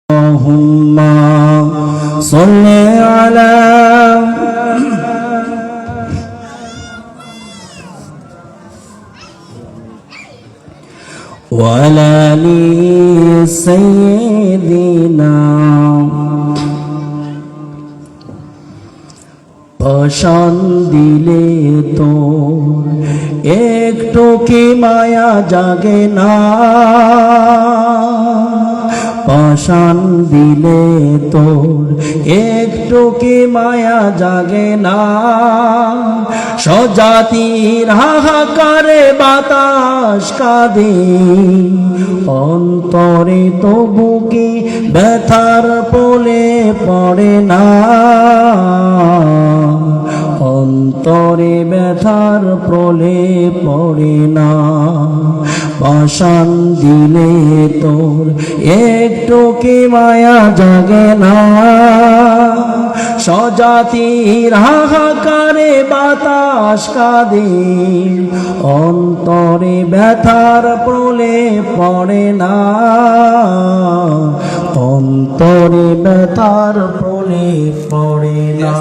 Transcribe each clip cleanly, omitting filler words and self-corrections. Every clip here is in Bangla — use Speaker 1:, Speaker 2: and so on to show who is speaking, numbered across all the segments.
Speaker 1: اللهم صل على وعلى آل سيدنا পাষাণ দিলে তো একটু কি মায়া জাগে না, পাষাণ দিলে তোর একটু কি মায়া জাগে না। স্বজাতির হাহাকারে বাতাস কাঁদে, অন্তরে তবু কি ব্যথার পোলে পড়ে না, অন্তরে ব্যথার প্রলে পড়ে না। পাষাণ দিলে তোর একটু কি মায়া জাগে না, স্বজাতির হাহাকারে বাতাস কাঁদে, অন্তরে ব্যথার প্রলে পড়ে না, অন্তরে ব্যথার প্রলে পড়ে না।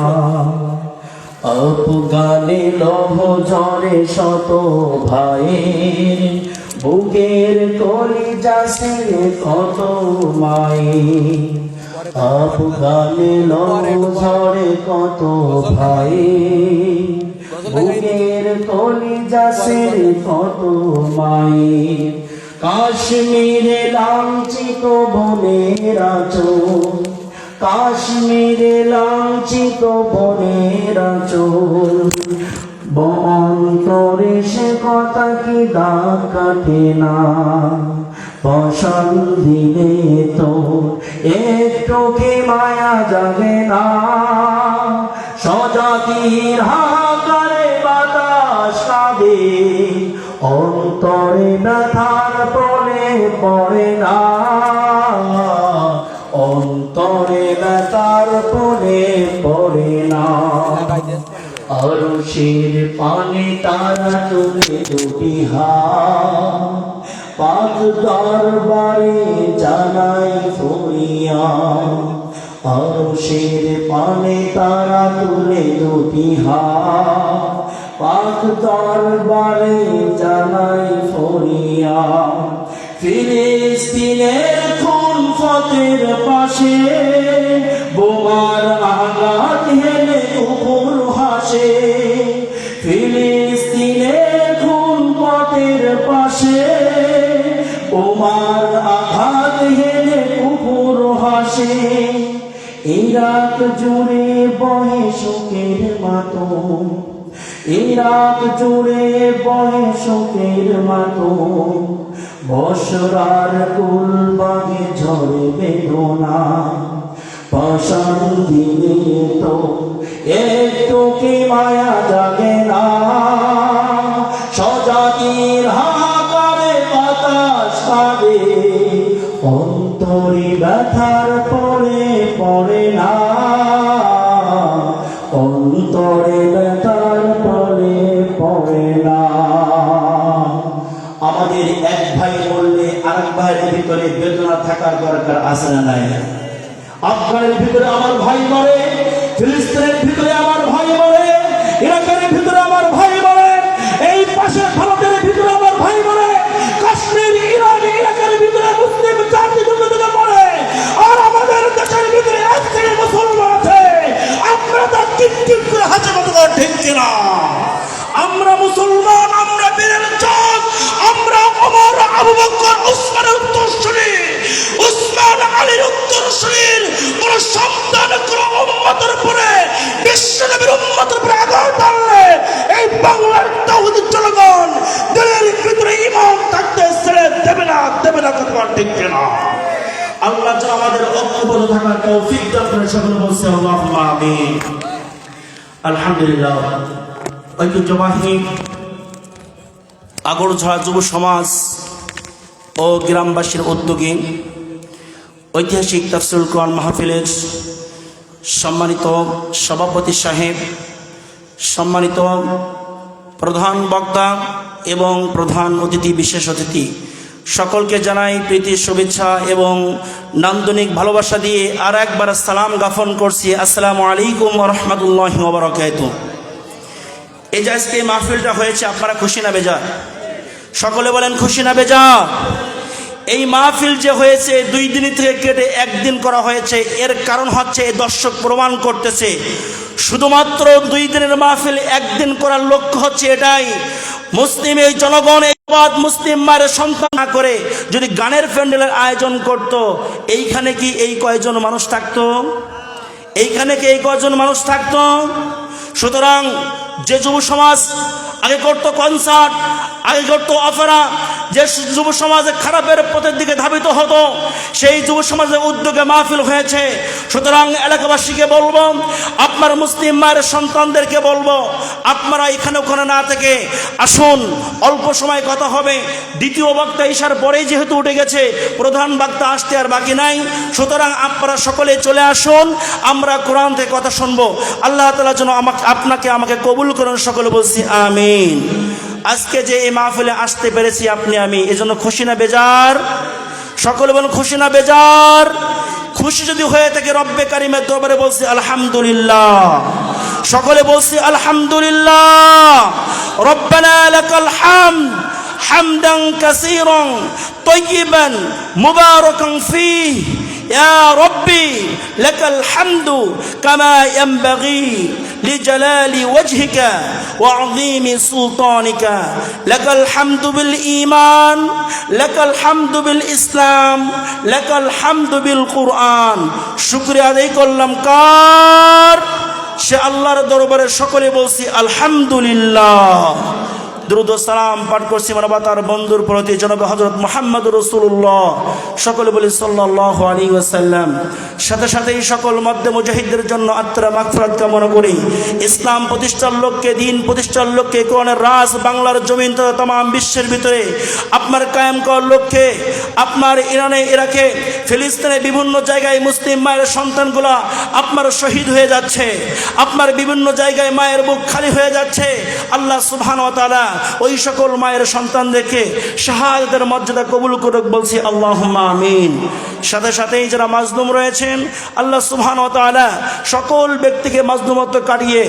Speaker 1: আফগানে লৌহ ঝরে শত ভাইয়ের, বুকের কলিজা ছিঁড়ে কত মায়ের। আফগানে লৌহ ঝরে কত ভাইয়ের, বুকের কলিজা ছিঁড়ে কত মায়ের। কাশ্মীরে লাঞ্ছিত বোনের আঁচল, কাশ্মীরে লাঞ্ছিত বোনের আঁচল, অন্তরে সে কথা কি দাগ কাটে না। পাষাণ দিলে তো একটু কি মায়া জাগে না, স্বজাতির হাহাকারে বাতাস কাঁদে, অন্তরে ব্যথার প্রলে পড়ে না, অন্তরে ব্যথার প্রলে পড়ে না। আরশের পানে তারা তুলে দুটি হাত, পাক দরবারে জানাই ফরিয়াদ। আরশের পানে তারা তুলে দুটি হাত, পাক দরবারে জানাই ফরিয়াদ। ফিলিস্তিনের খুন ফতের পাশে বোমার আঘাত হেলে উপর হাসে, ফিলিস্তিনের খুন ফতের পাশে বোমার আঘাত হেলে উপর হাসে। ইরাক জুড়ে বহে শোকের মাতম, ইরাক জুড়ে বহে শোকের মাতম, বসরার কুলবাগে ঝরে বেদনা। পাষাণ দিলে তো একটু কি মায়া জাগে না, স্বজাতির হাহাকারে বাতাস কাঁদে, অন্তরে ব্যথার পরে পড়ে না, অন্তরে ব্যথার পরে পড়ে না। আমাদের এক ভাই বললে আরেক ভাইয়ের ভিতরে বেদনা থাকার দরকার আছে না নাই? আফগানের ভিতরে আমার ভাই মরে, ফিলিস্তিনের ভিতরে আমার ভাই মরে, ইরাকের ভিতরে আমার ভাই মরে, এই পাশে ভারতের ভিতরে আমার ভাই মরে, কাশ্মীর ইরান ইরাকের ভিতরে মুসলিম জাতি দুর্গতিতে মরে, আর আমাদের দেশের ভিতরে এক শ্রেণী মুসলমান আছে। আমরা তার টিপ করে হাতে মতো ঠিক কিনা? আমরা মুসলমান, আমরা বীরের জাত, আমরা ওমর, আবু বকর, উসমানের উত্তরসূরি, উসমান আলীর উত্তরসূরির কোন সন্তান কোন উম্মতের উপরে, বিশ্বনবীর উম্মতের উপরে আঘাত আনলে এই বাংলার তাওহীদ জনগণ দিলের ভিতরে ঈমান থাকতে ছেড়ে দেবে না, দেবে না। কথা ঠিক কিনা? আল্লাহ যেন আমাদের ঐক্যবদ্ধ থাকার তৌফিক দান করেন। সকলে বলছে আল্লাহুম্মা আমিন। আলহামদুলিল্লাহ। ঐতিহ্যবাহী আগরছড়া যুব সমাজ ও গ্রামবাসীর উদ্যোগে ঐতিহাসিক তাফসীরুল কোরআন মাহফিলের সম্মানিত সভাপতি সাহেব, সম্মানিত প্রধান বক্তা এবং প্রধান অতিথি, বিশেষ অতিথি
Speaker 2: সকলকে জানাই প্রীতি শুভেচ্ছা এবং নান্দনিক ভালোবাসা দিয়ে আর একবার সালাম জ্ঞাপন করছি। আসসালামু আলাইকুম ওয়া রাহমাতুল্লাহি ওয়া বারাকাতুহু। এই যে আজকে মাহফিলটা হয়েছে, আপনারা খুশি না বেজার? সকলে বলেন খুশি না বেজার? এই মাহফিল যে হয়েছে 2 দিন থেকে কেটে 1 দিন করা হয়েছে, এর কারণ হচ্ছে এই দর্শক প্রমাণ করতেছে শুধুমাত্র 2 দিনের মাহফিল 1 দিন করার লক্ষ্য হচ্ছে এটাই, মুসলিম এই জনগণ মুসলিম মায়ের সন্তান না করে যদি গানের প্যান্ডেলের আয়োজন করত, এইখানে কি এই কয়জন মানুষ থাকতো? এইখানে কি এই কয়জন মানুষ থাকতো? সুতরাং যে যুব সমাজ আগে করতো কনসার্ট, আগে করতো অপেরা, যে যুব সমাজে খারাপের পথের দিকে ধাবিত হতো, সেই যুব সমাজের উদ্যোগে মাহফিল হয়েছে। সুতরাং এলাকাবাসীকে বলবো, আপনার মুসলিম মায়ের সন্তানদেরকে বলবো, আপনারা এখানে ওখানে না থেকে আসুন, অল্প সময় কথা হবে। দ্বিতীয় বক্তা ইশার পরেই যেহেতু উঠে গেছে, প্রধান বক্তা আসতে আর বাকি নাই। সুতরাং আপনারা সকলে চলে আসুন, আমরা কোরআন থেকে কথা শুনবো। আল্লাহ তাআলা যেন আপনাকে আমাকে কবুল করুন, সকলে বলছি আমিন। আজকে যে এই মাহফিলে আসতে পেরেছি আপনি আমি, এজন্য খুশি না বেজার? সকলে বলুন খুশি না বেজার? খুশি যদি হয়ে থাকে রব্বে কারিমের দরবারে বলছি আলহামদুলিল্লাহ। সকলে বলছি আলহামদুলিল্লাহ। রব্বানা লাকাল হামদ হামদান কাসীরান তাইয়িবান মুবারাকান ফীহি ইয়া রব্বি লাকাল হামদু কামা ইয়ানবাগি লিজালালি ওয়াজহিকা ওয়া আযীমি সুলতানিকা লাকাল হামদু বিল ঈমান লাকাল হামদু বিল ইসলাম লাকাল হামদু বিল কুরআন। শুকরিয়া আদায় করলাম কার? সে আল্লাহর দরবারে। সকলে বলছি আলহামদুলিল্লাহ। দুরূদ ও সালাম পাঠ করছি মানবতার বন্ধুর প্রতি জনাব হযরত মুহাম্মদুর রাসূলুল্লাহ। সকলে বলি সাল্লাল্লাহু আলাইহি ওয়াসাল্লাম। সাথে সাথেই সকল মধ্যে মুজাহিদদের জন্য আত্মার মাগফিরাত কামনা করি। ইসলাম প্রতিষ্ঠার লক্ষ্যে, দিন প্রতিষ্ঠার লক্ষ্যে, কোরআনের রাজ বাংলার জমিন তথা तमाम বিশ্বের ভিতরে আপনার কায়েম করার লক্ষ্যে, আপনার ইরানে, ইরাকে, ফিলিস্তিনে বিভিন্ন জায়গায় মুসলিম মায়ের সন্তানগুলা আপনার শহীদ হয়ে যাচ্ছে, আপনার বিভিন্ন জায়গায় মায়ের বুক খালি হয়ে যাচ্ছে। আল্লাহ সুবহানাহু ওয়া তাআলা ওই সকল মায়ের সন্তানদেরকে শাহাদাতের মর্যাদা কবুল করুক, বলছি আল্লাহুম্মা আমিন। সাথে সাথেই যারা মাজলুম রয়েছেন, আল্লাহ সুবহানাহু ওয়া তাআলা সকল ব্যক্তিকে মাজলুমত্ব কাটিয়ে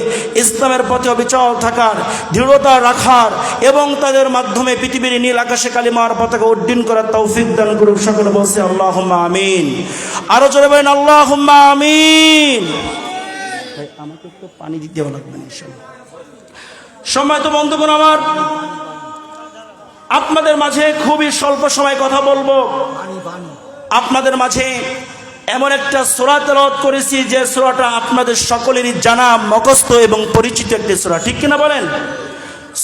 Speaker 2: ইসলামের পথে অবিচল থাকার, দৃঢ়তা রাখার এবং তাদের মাধ্যমে পৃথিবীর নীল আকাশে কালিমার পতাকা উড্ডীন করার তৌফিক দান করুক। সকলে বলছি আল্লাহুম্মা আমিন। আরো জোরে বলেন আল্লাহুম্মা আমিন। ভাই আমাকে একটু পানি দিতে লাগবে ইনশাআল্লাহ। সম্মানিত বন্ধুগণ আমার, আপনাদের মাঝে খুবই স্বল্প সময় কথা বলবো। আপনাদের মাঝে এমন একটা সূরা তেলাওয়াত করেছি যে সূরাটা আপনাদের সকলেরই জানা, মুখস্থ এবং পরিচিত একটি সূরা, ঠিক কিনা বলেন?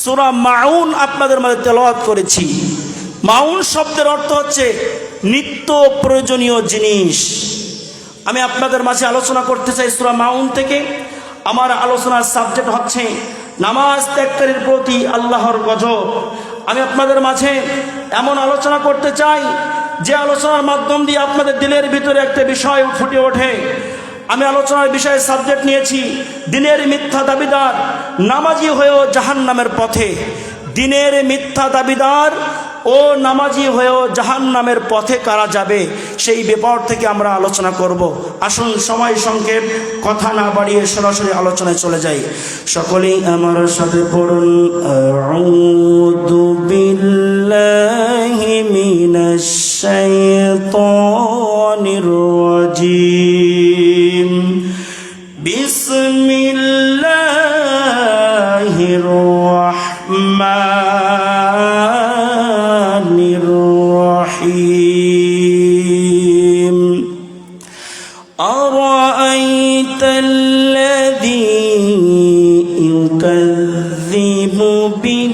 Speaker 2: সূরা মাউন আপনাদের মাঝে তেলাওয়াত করেছি। মাউন শব্দের অর্থ হচ্ছে নিত্য প্রয়োজনীয় জিনিস। আমি আপনাদের মাঝে আলোচনা করতে চাই সূরা মাউন থেকে। আমার আলোচনার সাবজেক্ট হচ্ছে নামাজ ত্যাগকারীর প্রতি আল্লাহর গজব। আমি আপনাদের মাঝে এমন আলোচনা করতে চাই যে আলোচনার মাধ্যম দিয়ে আপনাদের দিলের ভিতরে একটা বিষয় ফুটে ওঠে। আমি আলোচনার বিষয়ে সাবজেক্ট নিয়েছি দিনের মিথ্যা দাবিদার নামাজি হয়েও জাহান্নামের পথে। দিনের মিথ্যা দাবিদার ও নামাজি হয়েও জাহান্নামের পথে কারা যাবে, সেই ব্যাপার থেকে আমরা আলোচনা করব। আসুন সময় সংক্ষেপ, কথা না বাড়িয়ে সরাসরি আলোচনায় চলে যাই। সকলেই আমার সাথে পড়ুন আউযু বিল্লাহি মিনাশ শাইতানির রাজিম। বিসমিল্লাহির রাহমানির রহিম। আরাআইতাল্লাযী ইউকাযযিবু বিদ্দীন।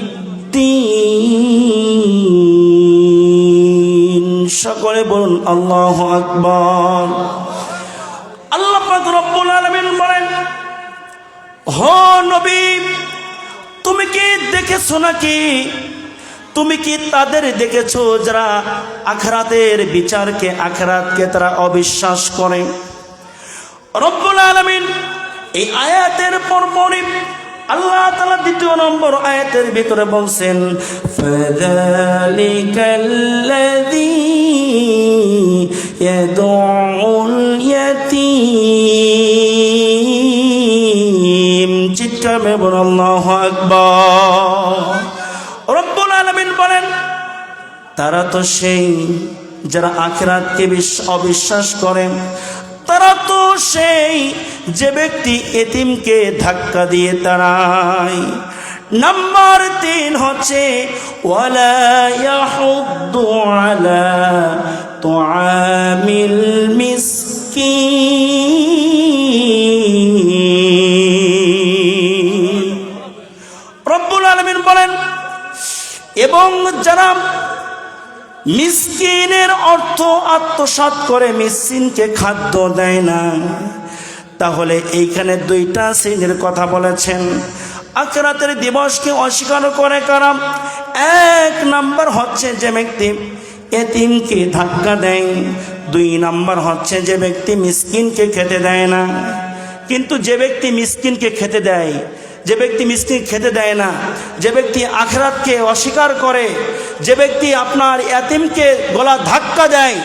Speaker 2: সকলে বলুন আল্লাহু আকবার। আল্লাহ পাক রব্বুল আলামিন বলেন, হে নবী, তুমি কি দেখেছো নাকি, তুমি কি তাদের দেখেছো যারা আখিরাতের বিচারকে, আখিরাতকে তারা অবিশ্বাস করে? রব্বুল আলামিন এই আয়াতের পরপরই আল্লাহ তাআলা দ্বিতীয় নম্বর আয়াতের ভিতরে বলছেন ফাযালিকাল্লাযী ইয়াদউল ইয়াতীম। চিৎকার মেরে বলুন আল্লাহু আকবার। রব্বুল আলামিন বলেন তারা তো সেই যারা আখিরাতকে অবিশ্বাস করে, তারা তো সেই যে ব্যক্তি এতিমকে ধাক্কা দিয়ে তাড়ায়। নাম্বার 3 হচ্ছে ওয়ালা ইয়াহুদ্দু আলা তুআমিল মিসকিন। রব্বুল আলামিন বলেন এবং যারা মিসকিনের অর্থ আত্মসাৎ করে মিসকিনকে খাদ্য দেয় না, তাহলে এইখানে 2টা শ্রেণীর কথা বলেছেন। আখিরাতের দিবসকে অস্বীকার করে কারা? 1 নাম্বার হচ্ছে যে ব্যক্তি এতিমকে ধাক্কা দেয়, 2 নাম্বার হচ্ছে যে ব্যক্তি মিসকিনকে খেতে দেয় না। কিন্তু যে ব্যক্তি মিসকিনকে খেতে দেয়, যে ব্যক্তি মিসকিন খেতে দেয় না, যে ব্যক্তি আখিরাতকে অস্বীকার করে, যে ব্যক্তি আপনার এতিমকে গলা ধাক্কা দেয়,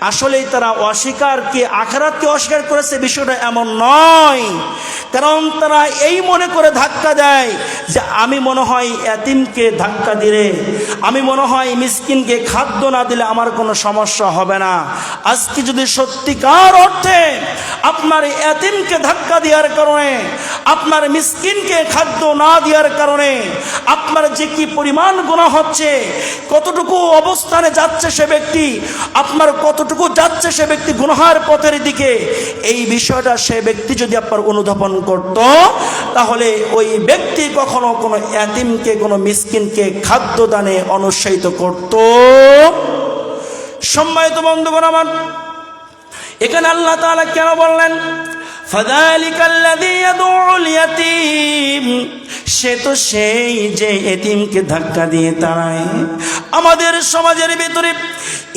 Speaker 2: আসলেই তারা অস্বীকারকে আখিরাতকে অস্বীকার করেছে বিষয়টা এমন নয়। কারণ তারা এই মনে করে ধাক্কা দেয় যে আমি মনে হয় এতিমকে ধাক্কা দিলে, আমি মনে হয় মিসকিনকে খাদ্য না দিলে আমার কোনো সমস্যা হবে না। আজকে যদি সত্যিকার অর্থে আপনার এতিমকে ধাক্কা দেওয়ার কারণে, আপনার মিসকিনকে খাদ্য না দেওয়ার কারণে আপনার যে কি পরিমাণ গুনাহ হচ্ছে, কতটুকু অবস্থানে যাচ্ছে সে ব্যক্তি, আপনার কতটুকু যাচ্ছে সে ব্যক্তি গুনাহের পথের দিকে, এই বিষয়টা সে ব্যক্তি যদি আপনার অনুধাবন করত, তাহলে ওই ব্যক্তি কখনো কোনো এতিমকে, কোনো মিসকিনকে খাদ্য দানে অনুৎসাহিত করত। সম্মানিত বন্ধুগণ আমার, এখানে আল্লাহ তাআলা কেন বললেন ফাযালিকাল্লাযী ইয়াদউল ইয়াতীম? সে তো সেই যে এতিমকে ধাক্কা দিয়ে তাড়ায়। আমাদের সমাজের ভিতরে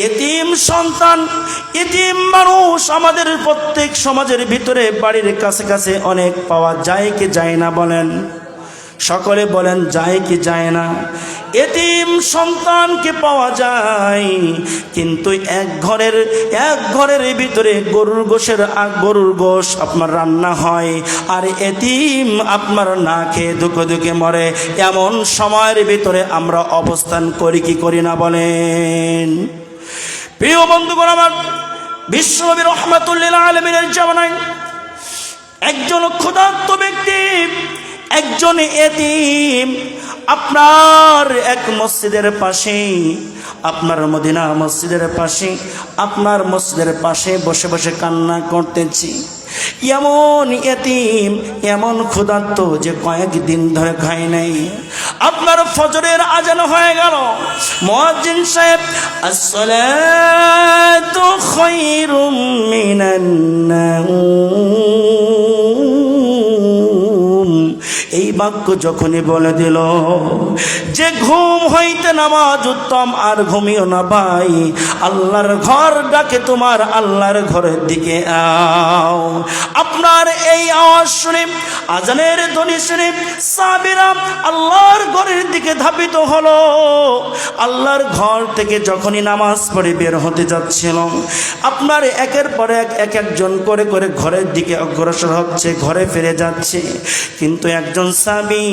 Speaker 2: এতিম সন্তান, এতিম মানুষ আমাদের প্রত্যেক সমাজের ভিতরে বাড়ির কাছে কাছে অনেক পাওয়া যায় কি যায় না বলেন? সকলে বলেন যায় কি যায় না? এতিম সন্তানকে পাওয়া যায়, কিন্তু এক ঘরের ভিতরে গরুর গোশ আপনার রান্না হয়, আর এতিম আপনার না খেয়ে দুঃখে দুঃখে মরে। এমন সময়ের ভিতরে আমরা অবস্থান করি কি করি না বলেন? প্রিয় বন্ধুগণ আমার, বিশ্বনবী রাহমাতুল্লিল আলামিনের জামানায় একজন ক্ষুধার্ত ব্যক্তি, একজন এতিম আপনার এক মসজিদের পাশে, আপনার মদিনা মসজিদের পাশে, আপনার মসজিদের পাশে বসে বসে কান্না করতেছি। এমন এতিম, এমন ক্ষুধার্ত যে কয়েকদিন ধরে খায় নাই। আপনার ফজরের আজান হয়ে গেল, মুয়াজ্জিন সাহেব আসসালাতু খায়রুম মিনান নাউম, এই বাক্য যখনই বলে দিল যে ঘুম হইতে নামাজ উত্তম, আর ঘুমিও না ভাই, আল্লাহর ঘর ডাকে তোমার, আল্লাহর ঘরের দিকে আও। আপনার এই আওয়াজ শুনে, আজানের ধ্বনি শুনে সাহাবীরা আল্লাহর ঘরের দিকে ধাবিত হলো। আল্লাহর ঘর থেকে যখনই নামাজ পড়ে বের হতে যাচ্ছিল, আপনার একের পর এক একজন করে করে ঘরের দিকে অগ্রসর হচ্ছে, ঘরে ফিরে যাচ্ছে। কিন্তু একজন সাহাবী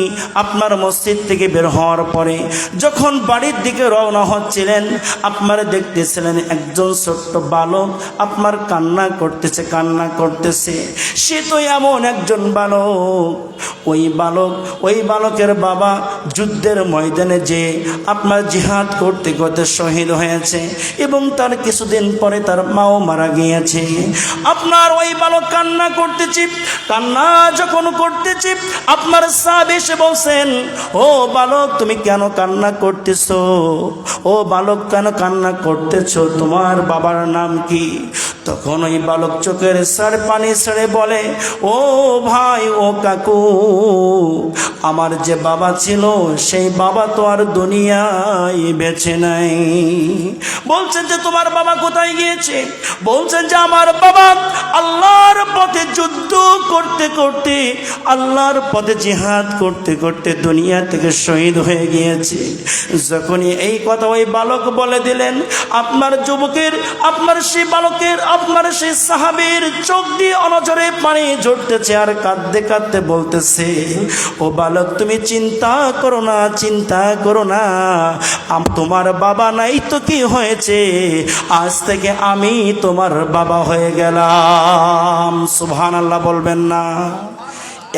Speaker 2: আপনার মসজিদ থেকে বের হওয়ার পরে যখন বাড়ির দিকে রওনা হচ্ছিলেন, আপনারা দেখতেছিলেন একজন ছোট্ট বালক আপনার কান্না করতেছে। সে তো এমন একজন বালক, ওই বালকের বাবা যুদ্ধের ময়দানে যে আপনার জিহাদ করতে করতে শহীদ হয়েছে, এবং তার কিছুদিন পরে তার মাও মারা গিয়েছে। আপনার ওই বালক কান্না যখন করতেছি, আপনার সাহাবী এসে বলছেন, ও বালক তুমি কেন কান্না করতেছো? ও বালক কেন কান্না করতেছো? তোমার বাবার নাম কি? তখন ওই বালক চোখের সার পানি ছেড়ে বলে, ও ভাই, ও কাকু, আমার যে বাবা ছিল সেই বাবা তো আর দুনিয়ায় বেঁচে নাই। বলছেন যে তোমার বাবা কোথায় গিয়েছে? বলছেন যে আমার বাবা আল্লাহর পথে যুদ্ধ করতে করতে করতে, আল্লাহর পথে জিহাদ করতে করতে দুনিয়া থেকে শহীদ হয়ে গিয়েছে। যখনই এই কথা ওই বালক বলে দিলেন, আপনার যুবকের, আপনার সেই বালকের, আপনার সেই সাহাবীর চোখ দিয়ে অনজরে পানি ঝরতেছে আর কাঁদতে কাঁদতে বলতেছে, ও বালক তুমি চিন্তা করো না, চিন্তা করো না, তোমার বাবা নাই তো কি হয়েছে, আজ থেকে আমি তোমার বাবা হয়ে গেলাম। সুবহানাল্লাহ বলবেন না?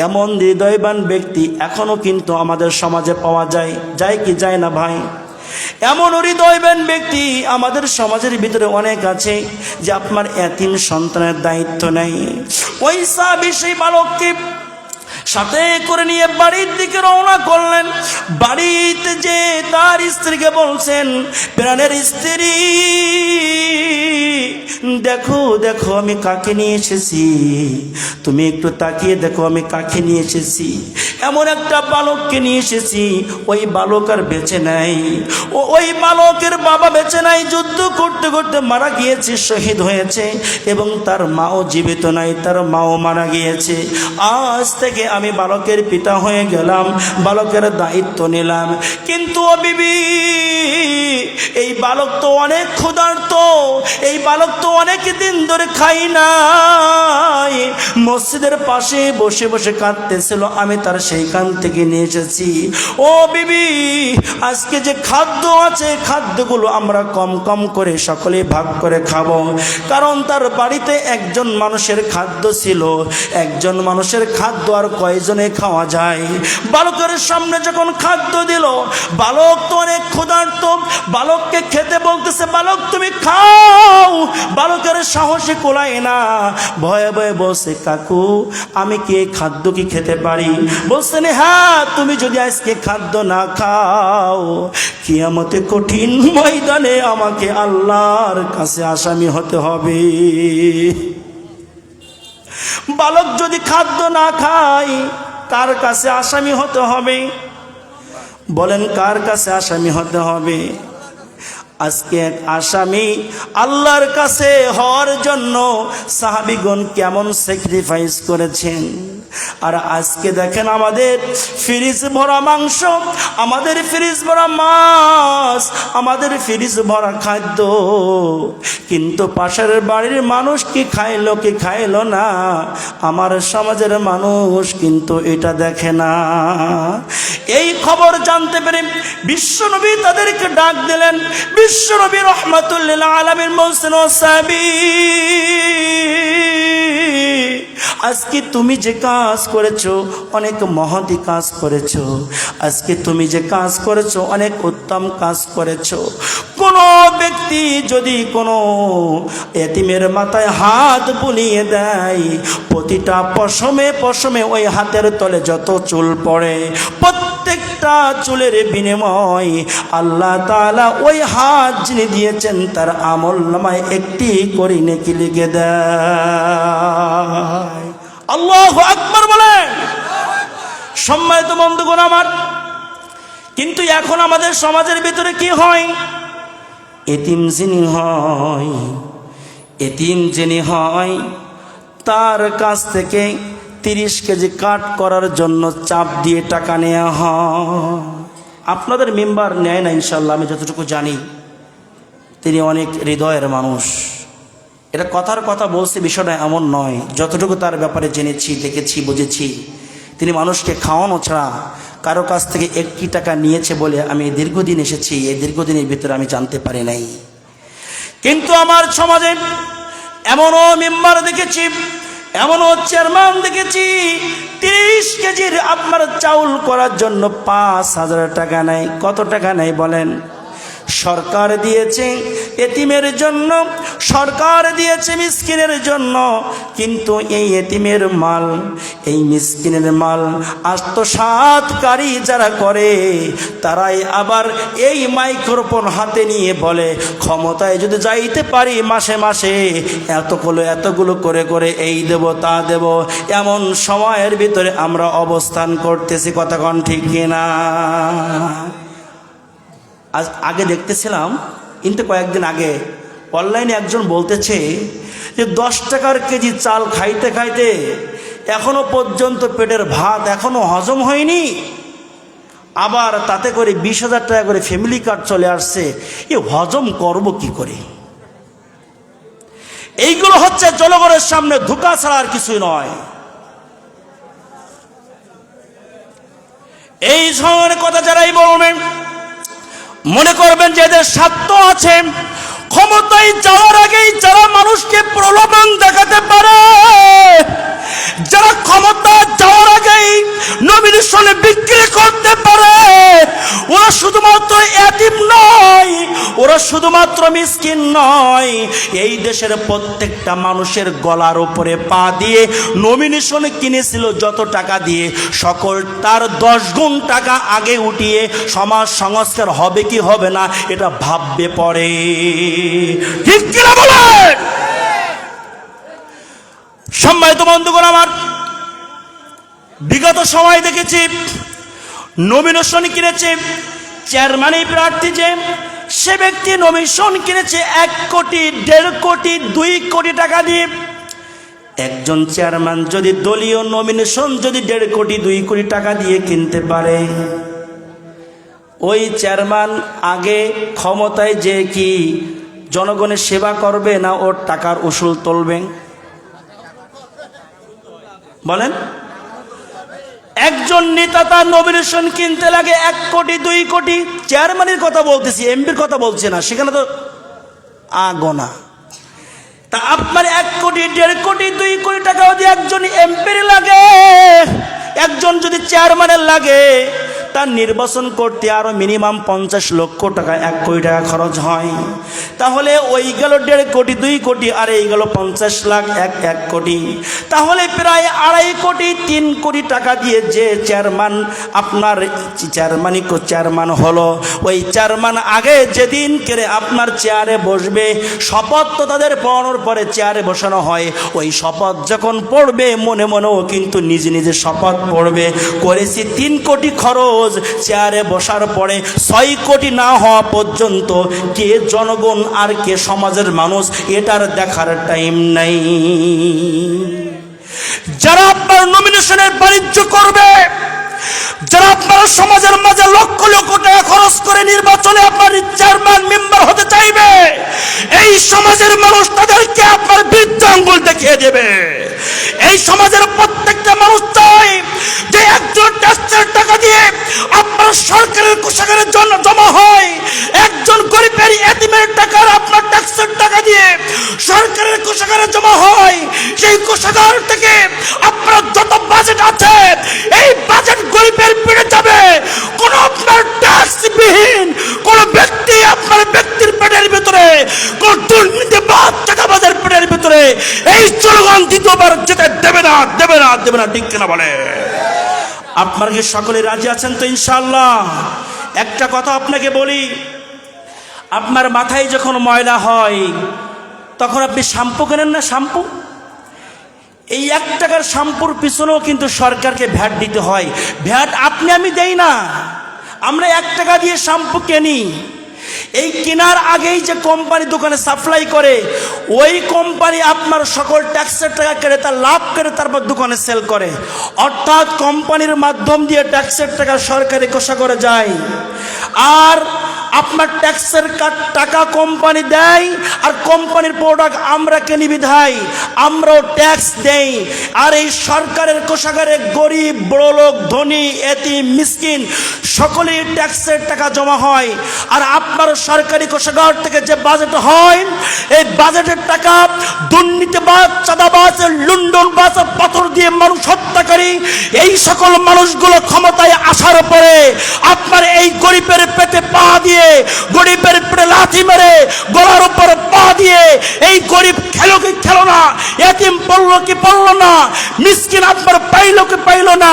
Speaker 2: এমন হৃদয়বান ব্যক্তি এখনো কিন্তু আমাদের সমাজে পাওয়া যায়, যায় কি যায় না ভাই? এমন হৃদয়বান ব্যক্তি আমাদের সমাজের ভিতরে অনেক আছে যে আপনার এতিম সন্তানের দায়িত্ব নেই। ওই সাহাবী সেই বালককে সাথে করে নিয়ে বাড়ির দিকে রওনা করলেন। বাড়িতে যে তার স্ত্রীকে বলছেন, প্রাণের স্ত্রী, দেখো দেখো আমি কাকে নিয়ে এসেছি, তুমি একটু তাকিয়ে দেখো আমি কাকে নিয়ে এসেছি। এমন একটা বালককে নিয়ে এসেছি, ওই বালক আর বেঁচে নাই, ওই বালকের বাবা বেঁচে নাই, যুদ্ধ করতে করতে মারা গিয়েছে, শহীদ হয়েছে, এবং তার মাও জীবিত নাই, তার মাও মারা গিয়েছে। আজ থেকে আমি বালকের পিতা হয়ে গেলাম, বালকের দায়িত্ব নিলাম। কিন্তু ও বিবি, এই বালক তো অনেক ক্ষুধার্ত, এই বালক তো অনেক দিন ধরে খাই নাই, মসজিদের পাশে বসে বসে কাঁদতেছিল, আমি তার সেইখান থেকে নিয়ে এসেছি। ও বিবি, আজকে যে খাদ্য আছে, খাদ্যগুলো আমরা কম কম করে সকলে ভাগ করে খাবো, কারণ তার বাড়িতে একজন মানুষের খাদ্য ছিল, একজন মানুষের খাদ্য আর কয়জনে খাওয়া যায়। বালকের সামনে যখন খাদ্য দিল, বালক তো অনেক ক্ষুধার্ত, বালককে খেতে বলতেছে, বালক তুমি খাও। বালকের সাহসে কোলায় না, ভয়ে ভয়ে বলছে, কাকু আমি কি এই খাদ্য কি খেতে পারি? বলছেন, হ্যাঁ, তুমি যদি আজকে খাদ্য না খাও, কিয়ামতে কঠিন ময়দানে আমাকে আল্লাহর কাছে আসামি হতে হবে। বালক যদি খাদ্য না খায়, কার কাছে আসামি হতে হবে? বলেন, কার কাছে আসামি হতে হবে? আজকে এক আসামি আল্লাহর কাছে হওয়ার জন্য সাহাবীগণ কেমন স্যাক্রিফাইস করেছেন। আর আজকে দেখেন আমাদের ফ্রিজ ভরা মাংস, আমাদের ফ্রিজ ভরা মাছ, আমাদের ফ্রিজ ভরা খাদ্য, কিন্তু পাশের বাড়ির মানুষ কি খাইলো কি খাইলো না, আমার সমাজের মানুষ কিন্তু এটা দেখে না। এই খবর জানতে পেরে বিশ্বনবী তাদেরকে ডাক দিলেন। বিশ্বনবী রাহমাতুল লিল আলামিন বলছেন, ও সাহাবী, আজকে তুমি যে কাজ করেছো অনেক মহৎ কাজ করেছো, আজকে তুমি যে কাজ করেছো অনেক উত্তম কাজ করেছো। কোনো ব্যক্তি যদি কোনো এতিমের মাথায় হাত বুলিয়ে দেয়, প্রতিটা পশমে পশমে ওই হাতের তলে যত চুল পড়ে, প্রত্যেকটা চুলের বিনিময় আল্লাহ তাআলা ওই হাত যিনি দিয়েছেন তার আমলনামায় একটি করে নেকি লিখে দেয়। আল্লাহু আকবার বলেন। সম্মানিত বন্ধুগণ আমার, কিন্তু এখন আমাদের সমাজের ভিতরে কি হয়? এতিম যিনি হয় তার কাছ থেকে 30 কেজি কাট করার জন্য চাপ দিয়ে টাকা নেওয়া হয়। আপনাদের মেম্বার নেয় না ইনশাল্লাহ, আমি যতটুকু জানি। তিনি অনেক হৃদয়ের মানুষ, এটা কথার কথা বলছে, বিষয়টা এমন নয়। যতটুকু তার ব্যাপারে জেনেছি, দেখেছি, বুঝেছি, তিনি মানুষকে খাওয়ানো ছাড়া কারো কাছ থেকে 1 টাকা নিয়েছে বলে আমি দীর্ঘদিন এসেছি, এই দীর্ঘদিনের ভিতরে আমি জানতে পারি নাই। কিন্তু আমার সমাজে এমনও মেম্বার দেখেছি, এমনও চেয়ারম্যান দেখেছি, 30 কেজির আপনার চাউল করার জন্য 5,000 টাকা নেয়। কত টাকা নেয় বলেন? সরকার দিয়েছে এতিমের জন্য, সরকার দিয়েছে মিসকিনের জন্য, কিন্তু এই এতিমের মাল, এই মিসকিনের মাল আত্মসাৎকারী যারা করে, তারাই আবার এই মাইক্রোফোন হাতে নিয়ে বলে, ক্ষমতায় যদি যাইতে পারি মাসে মাসে এতগুলো করে করে এই দেব তা দেব। এমন সময়ের ভিতরে আমরা অবস্থান করতেছি, কথা কোন ঠিক কিনা? আগে দেখতেছিলাম, কিন্তু কয়েকদিন আগে অনলাইনে একজন বলতেছে যে 10 টাকার কেজি চাল খাইতে খাইতে এখনো পর্যন্ত পেটের ভাত এখনো হজম হয়নি, আবার তাতে করে 20,000 টাকা করে ফ্যামিলি কার্ড চলে আসছে, এ হজম করব কি করে? এইগুলো হচ্ছে জনগণের সামনে ধোঁকা ছাড়া আর কিছুই নয়। এই ধরনের কথা যারাই বলবেন, মনে করবেন যে এদের স্বার্থ আছে। ক্ষমতায় যাওয়ার আগেই যারা মানুষকে প্রলোভন দেখাতে পারে, যারা ক্ষমতা যাওয়ার আগেই নমিনেশনে বিক্রি করতে পারে, ওরা শুধুমাত্র এতিম নয়, ওরা শুধুমাত্র মিসকিন নয়, এই দেশের প্রত্যেকটা মানুষের গলার উপরে পা দিয়ে নমিনেশন কিনেছিল যত টাকা দিয়ে, সকল তার 10 গুণ টাকা আগে উঠিয়ে সমাজ সংস্কার হবে কি হবে না এটা ভাববে পরে। ঠিক কিনা বলেন? সম্মানিত বন্ধুগণ আমার, বিগত সময় দেখেছি নমিনেশন কিনেছে চেয়ারম্যান প্রার্থী, যে সে ব্যক্তি নমিনেশন কিনেছে 1 কোটি, 1.5 কোটি, 2 কোটি টাকা দিয়ে। একজন চেয়ারম্যান যদি দলীয় নমিনেশন যদি 1.5 কোটি, 2 কোটি টাকা দিয়ে কিনতে পারে, ওই চেয়ারম্যান আগে ক্ষমতায় যে কি জনগণের সেবা করবে না ওর টাকার উসুল তুলবে? বলেন। একজন নেতা তার নমিনেশন কিনতে লাগে 1 কোটি, 2 কোটি, চেয়ারম্যানের কথা বলতেছি, এমপির কথা বলছে না, সেখানে তো আগোনা। তা আপনার 1 কোটি, 1.5 কোটি, 2 কোটি টাকা যদি একজন এমপির লাগে, একজন যদি চেয়ারম্যানের লাগে, তার নির্বাচন করতে আরো মিনিমাম 50 লক্ষ টাকা, 1 কোটি টাকা খরচ হয়। তাহলে ওই গেল 1.5 কোটি, 2 কোটি, আর এই গেল 50 লাখ, 1 কোটি। তাহলে প্রায় 2.5 কোটি, 3 কোটি টাকা দিয়ে যে চেয়ারম্যান আপনার চেয়ারম্যান হলো, ওই চেয়ারম্যান আগে যেদিন করে আপনার চেয়ারে বসবে, শপথ তো তাদের পড়ানোর পরে চেয়ারে বসানো হয়, ওই শপথ যখন পড়বে মনে মনেও কিন্তু নিজে নিজে শপথ পড়বে, করেছি 3 কোটি খরচ, চেয়ারে বসার পরে 6 কোটি না হওয়া পর্যন্ত কে জনগণ আর কে সমাজের মানুষ এটার দেখার টাইম নাই। যারা আপনার নমিনেশনের বাণিজ্য করবে, যারা আপনার সমাজের মাঝে লক্ষ লক্ষ টাকা খরচ করে নির্বাচনে আপনার চেয়ারম্যান মেম্বার হতে চাইবে, এই সমাজের মানুষ তাদেরকে আপনার বৃদ্ধ আঙ্গুল দেখিয়ে দেবে। এই সমাজের প্রত্যেকটা মানুষ চায় যে একজন ট্যাক্সের টাকা দিয়ে আপনার সরকারের কোষাগারের জন্য জমা হয়, একজন গরিবের এতিমের টাকা আপনার ট্যাক্সের টাকা দিয়ে সরকারের কোষাগারে জমা হয়, সেই কোষাগার থেকে আপনার যত বাজেট আছে এই বাজেট গরিবের পেটে যাবে। কোন আপনার ট্যাক্সবিহীন কোন ব্যক্তি আপনার ব্যক্তির পেটের ভিতরে, কোন দুর্নীতিবাজ টাকাবাজের পেটের ভিতরে এই জনগণ দ্বিতীয়বার যেতে দেবে না, দেবে না, দেবে না। ঠিক কিনা বলে? আপনারা কি সকলে রাজি আছেন তো? ইনশাআল্লাহ। একটা কথা আপনাকে বলি, আপনার মাথায় যখন ময়লা হয় তখন আপনি শ্যাম্পু কেনেন না? শ্যাম্পু, এই 1 টাকার শ্যাম্পুর পিছনেও কিন্তু সরকারকে ভ্যাট দিতে হয়। ভ্যাট আপনি আমি দেই না, আমরা 1 টাকা দিয়ে শ্যাম্পু কিনি। এই কেনার আগেই যে কোম্পানি দোকানে সাপ্লাই করে, ওই কোম্পানি আপনার সকল ট্যাক্সের টাকা কেটে তার লাভ করে তারপর দোকানে সেল করে। অর্থাৎ কোম্পানির মাধ্যম দিয়ে ট্যাক্সের টাকা সরকারি কোষাগারে যায়, আর আপনার ট্যাক্সের টাকা কোম্পানি দেয়, আর কোম্পানির প্রোডাক্ট আমরা কিনি বিধায় আমরাও ট্যাক্স দেই। আর এই সরকারের কোষাগারে গরিব, বড়লোক, ধনী, এতিম, মিসকিন সকলেই ট্যাক্সের টাকা জমা হয়। আর আপনার সরকারি কোষাগার থেকে যে বাজেট হয়, এই বাজেটের টাকা দুর্নীতিবাজ, চাঁদাবাজ, লুণ্ঠনবাজ, পাথর দিয়ে মানুষ হত্যাকারী এই সকল মানুষগুলো ক্ষমতায় আসার পরে আপনার এই গরিবের পেটে পা দিয়ে, গরিবের পেটে লাথি মেরে গলার উপরে পা দিয়ে, এই গরিব খেলো কি খেলো না, এতিম পড়লো কি পড়লো না, মিসকিন আপনার পাইলো কি পাইলো না,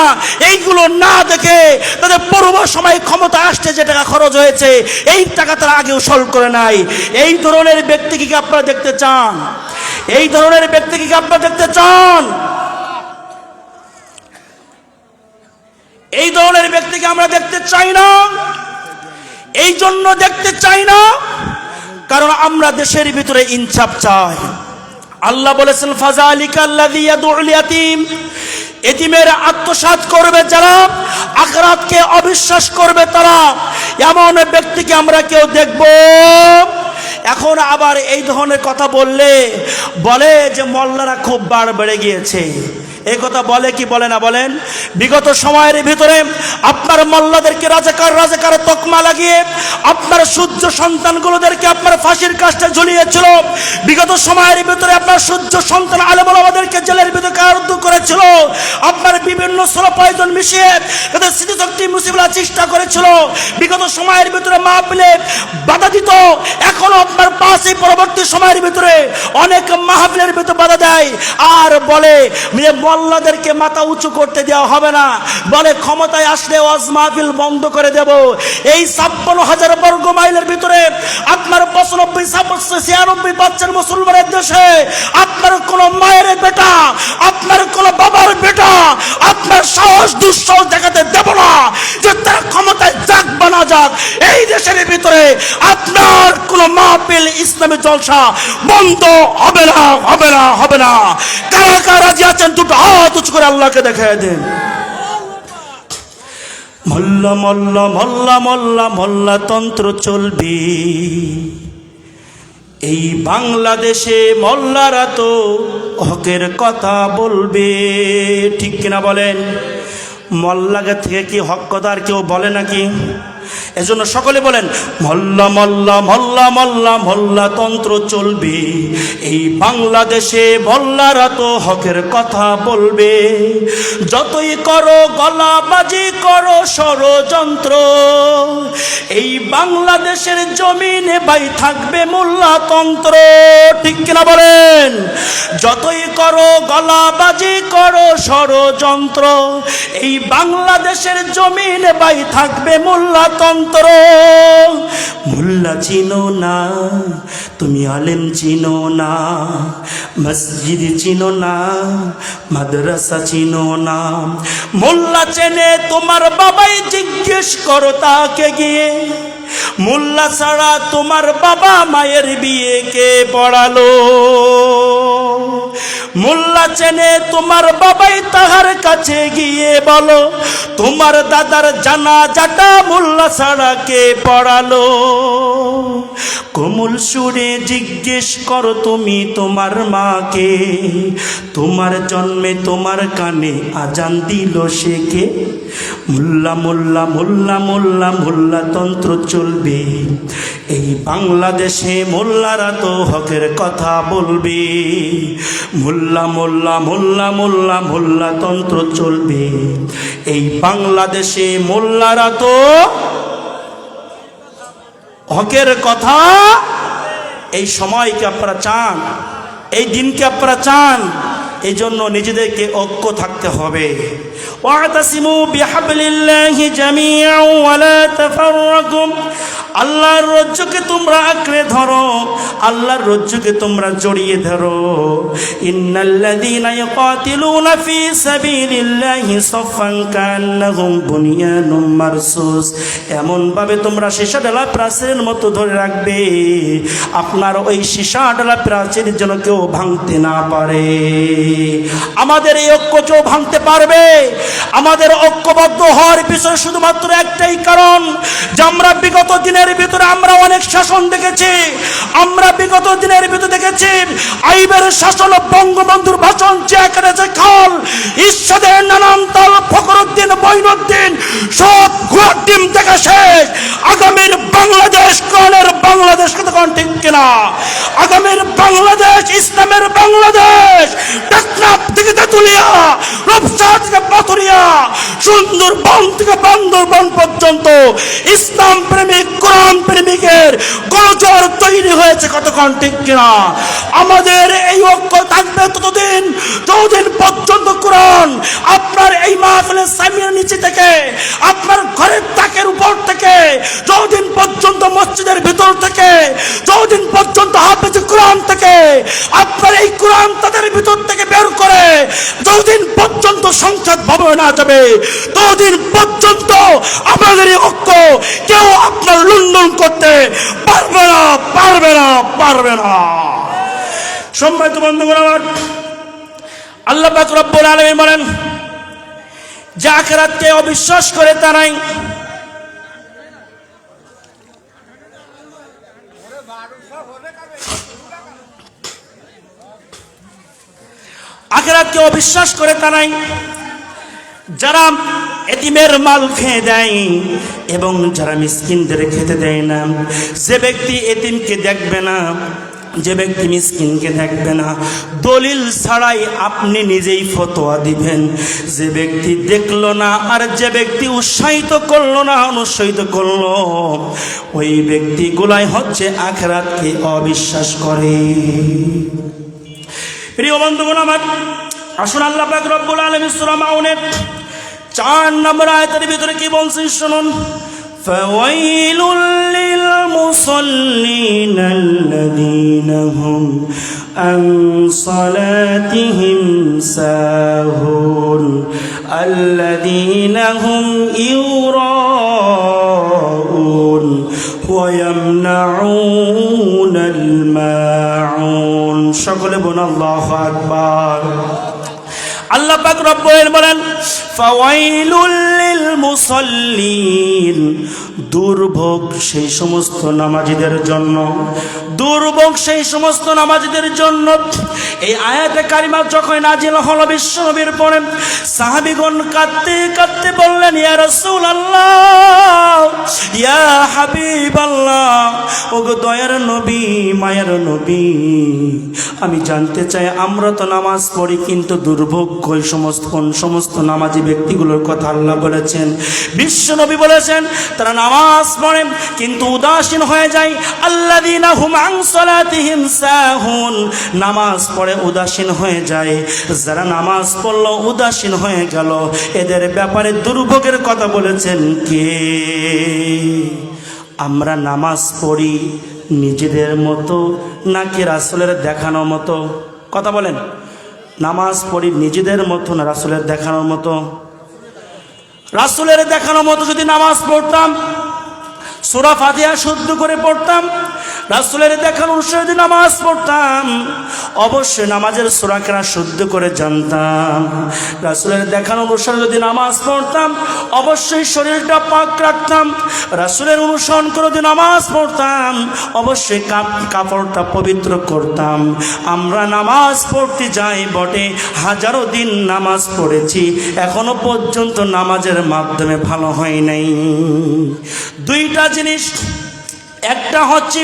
Speaker 2: এইগুলো না দেখে তাদের পূর্ব সময় ক্ষমতা আসতে যে টাকা খরচ হয়েছে এই টাকা তারা আগে উসল করে নাই। এই ধরনের ব্যক্তি কি আপনারা দেখতে চান? এই ধরনের ব্যক্তি কি আপনারা দেখতে চান? এই ধরনের ব্যক্তিকে আমরা দেখতে চাই না। এই জন্য দেখতে চাই না কারণ আমরা দেশের ভিতরে ইনসাফ চাই। আল্লাহ বলেছেন, ফাযালিকাল্লাযী ইয়াদউল ইয়াতীম, এতিমের আত্মসাৎ করবে যারা, আখিরাতকে অবিশ্বাস করবে তারা, এমন ব্যক্তিকে আমরা কেউ দেখব। এখন আবার এই ধরনের কথা বলে যে মোল্লারা খুব বাড় বেড়ে গিয়েছে, এই কথা বলে কি বলে না বলেন? বিগত সময়ের ভিতরে আপনার মোল্লাদেরকে রাজাকার তকমা লাগিয়ে আপনার সূর্য সন্তানগুলোদেরকে আপনার ফাঁসির কাজটা ঝুলিয়েছিল। বিগত সময়ের ভিতরে আপনার সূর্য সন্তান আলেম ওলামাদেরকে জেলের ভিতরে কারারুদ্ধ করেছিল। আপনার বিভিন্ন ষোলো পয়জন মিশিয়ে তাদের স্মৃতিশক্তি মুসিবলা চেষ্টা করেছিল। বিগত সময়ের ভিতরে মাহফিলে বাধা দিত, এখনো আপনার পাশে পরবর্তী সময়ের ভিতরে অনেক মাহফিলের ভিতরে বাধা দেয় আর বলে মোল্লাদেরকে মাথা উঁচু করতে দেওয়া হবে না, বলে ক্ষমতায় আসলে ওয়াজ মাহফিল বন্ধ করে দেব। এই 56,000 বর্গ মাইলের ভিতরে আপনার 95-96 বাচ্চার মুসলমানের দেশে আপনার কোন মায়ের বেটা, আপনার কোন বাবার বেটা আপনার সাহস দুঃসাহস দেখাতে দেব না যে তারা ক্ষমতায় যাক বা না যাক, এই দেশের ভিতরে আপনার কোন মাহফিল ইসলামী জলসা বন্ধ হবে না, হবে না, হবে না। কারা কারা রাজি আছেন দুটো হাত উঁচু করে আল্লাহকে দেখায় দেন। মোল্লা মোল্লা মোল্লা মোল্লা মোল্লা তন্ত্র চলবে এই বাংলাদেশে, মোল্লারা তো হকের কথা বলবে, ঠিক কিনা বলেন? মোল্লাকে থেকে কি হক কথা আর কেউ বলে নাকি? এজন্য সকলে বলেন মোল্লা মোল্লা মোল্লা মোল্লা মোল্লা তন্ত্র চলবে এই বাংলাদেশে, মোল্লারা তো হকের কথা বলবে। যতই করো গলাবাজি করো ষড়যন্ত্র, এই বাংলাদেশের জমিনে ভাই থাকবে মোল্লা তন্ত্র, ঠিক কিনা বলেন? যতই করো গলাবাজি করো ষড়যন্ত্র, এই বাংলাদেশের জমিনে ভাই থাকবে মোল্লা তন্ত্র। মোল্লা চিনো না তুমি, আলেম চিনো না, মসজিদ চিনো না, মাদ্রাসা চিনো না। মোল্লা চেনে তোমার বাবাই, জিজ্ঞেস করো তাকে গিয়ে। মোল্লা ছাড়া তোমার বাবা মায়ের বিয়ে কে পড়ালো? মোল্লা চেনে তোমার বাবাই, তাহার কাছে গিয়ে বলো তোমার দাদার জানাজাটা মোল্লা ছাড়া কে পড়ালো? কোমল সুরে জিজ্ঞেস করো তুমি তোমার মাকে, তোমার জন্মে তোমার কানে আজান দিল সে কে? মোল্লা মোল্লা মোল্লা মোল্লা মোল্লা তন্ত্র চলবে এই বাংলাদেশে, মোল্লারা তো হকের কথা বলবে। মোল্লা মোল্লা মোল্লা মোল্লা মোল্লা তন্ত্র চলবে এই বাংলাদেশে, মোল্লারা তো হকের কথা। এই সময়কে আপনারা চান, এই দিনকে আপনারা চান, এই জন্য নিজেদেরকে ঐক্য থাকতে হবে। ওয়াতাসিমু বিহাবলিল্লাহি জামিআন ওয়া লা তাফাররাকু, আল্লাহর রজ্জুকে তোমরা আঁকড়ে ধরো, আল্লাহর রজ্জুকে তোমরা জড়িয়ে ধরো। ইন্নাল্লাযীনা ইয়াকাতিলুনা ফী সাবিলিল্লাহি সাফফান কান্নাহুম বুনিয়ানুম মারসুস, এমন ভাবে তোমরা সীসা ঢালা প্রাচীরের মতো ধরে রাখবে আপনার ওই সীসা ঢালা প্রাচীর যেন কেউ ভাঙতে না পারে। আমাদের এই ঐক্য কেউ ভাঙতে পারবে? আমাদের ঐক্যবদ্ধ হওয়ার পিছনে শুধুমাত্র একটাই কারণ যে আমরা বিগত দিনের ভিতরে আমরা অনেক শাসন দেখেছি, আমরা বিগত দিনের ভিতরে দেখেছি আইবের শাসন, বঙ্গবন্ধুর ভাষণ, যে খাল ঈশ্বরের নানান তাল, ফখরুদ্দিন মঈনুদ্দিন সব ঘোড়ার ডিম থেকে শেষ। আগামীর বাংলাদেশ কোনের বাংলাদেশ কতক্ষণ ঠিক কিনা? আগামীর বাংলাদেশ ইসলামের বাংলাদেশ, টেকনাফ থেকে তেতুলিয়া, রূপসা থেকে পাথুরিয়া, সুন্দরবন থেকে বান্দরবন পর্যন্ত ইসলাম প্রেমিক কোরআন প্রেমিকের গণজোয়ার তৈরি হয়েছে, কতক্ষণ ঠিক কিনা? আমাদের এই ঐক্য থাকবে ততদিন যতদিন পর্যন্ত কোরআন আপনার এই মাহফিলের সামনের নিচে থেকে, আপনার ঘরের তাকের উপর থেকে, যতদিন পর্যন্ত মসজিদের ভিতর থেকে, যতদিন পর্যন্ত হাফেজ কোরআন থেকে আপনার এই কোরআন তাদের ভিতর থেকে বের করে যতদিন পর্যন্ত সংসদ ভবনে না যাবে, ততদিন পর্যন্ত আমাদের এই ঐক্য কেউ আপনার লুণ্ঠন করতে পারবে না, পারবে না, পারবে না। সম্মানিত বন্ধুগণ আমার, আল্লাহ পাক রব্বুল আলামিন বলেন যে আখিরাতকে অবিশ্বাস করে তারাই আখিরাতকে অবিশ্বাস করে তারাই যারা এতিমের মাল খেয়ে দেয় এবং যারা মিসকিনদের খেতে দেয় না। যে ব্যক্তি এতিমকে দেখবে না, যে ব্যক্তি মিসকিনকে দেখবে না, দলিল ছাড়াই আপনি নিজেই ফতোয়া দিবেন। যে ব্যক্তি দেখলো না আর যে ব্যক্তি উৎসাহিত করলো না, অনুৎসাহিত করলো, ওই ব্যক্তিগুলাই হচ্ছে আখিরাতকে অবিশ্বাস করে। প্রিয় বন্ধুগণ আমার, আসুন আল্লাহ পাক রব্বুল আলামিন সূরা মাউনের 4 নম্বর আয়াতের ভিতরে কি বলছেন শুনুন। ফাওয়াইলুল লিল মুসাল্লিন আল্লাযীনা হুম আন সালাতিহিম সাহুন আল্লাযীনা হুম ইউরাউন ওয়া ইয়ামনাউনাল মাউন। সকলে বলুন আল্লাহু আকবার। আল্লাহ পাক রব্বুল বলেন ফাওয়াইলুল লিল মুসাল্লিন, দুর্ভোগ সেই সমস্ত নামাজীদের জন্য, দুর্ভোগ সেই সমস্ত নামাজীদের জন্য। এই আয়াতে কারিমা যখন নাজিল হলো বিশ্বনবীর পরে সাহাবীগণ কাঁদতে কাঁদতে বললেন, ইয়া রাসূলুল্লাহ, ইয়া হাবিবাল্লাহ, ওগো দয়ার নবী, মায়ের নবী, আমি জানতে চাই আমরা তো নামাজ পড়ি কিন্তু দুর্ভোগ ওই সমস্ত কোন সমস্ত নামাজি ব্যক্তিগুলোর কথা আল্লাহ বলেছেন। বিশ্বনবী বলেছেন তারা নামাজ পড়ে কিন্তু উদাসীন হয়ে যায়। আল্লাযীনা হুম আন সালাতিহিম সাহুন, নামাজ পড়ে উদাসীন হয়ে যায়। যারা নামাজ পড়লো উদাসীন হয়ে গেল, এদের ব্যাপারে দুর্ভোগের কথা বলেছেন কে? আমরা নামাজ পড়ি নিজেদের মতো নাকি রাসূলের দেখানো মতো? কথা বলেন। নামাজ পড়ি নিজেদের মতো না রাসূলের দেখানোর মতো? রাসূলের দেখানোর মতো যদি নামাজ পড়তাম, সূরা ফাতিহা শুদ্ধ করে পড়তাম, রাসূলের দেখানো অনুসারে যদি নামাজ পড়তাম, অবশ্যই নামাজের সূরা কেরা শুদ্ধ করে জানতাম। রাসূলের দেখানো অনুসারে যদি নামাজ পড়তাম, অবশ্যই শরীরটা পাক রাখতাম। রাসূলের অনুসরণ করে যদি নামাজ পড়তাম, অবশ্যই কাপড়টা পবিত্র করতাম। আমরা নামাজ পড়তে যাই বটে, হাজারো দিন নামাজ পড়েছি, এখনো পর্যন্ত নামাজের মাধ্যমে ভালো হয় নাই। দুইটা জিনিস, একটা হচ্ছে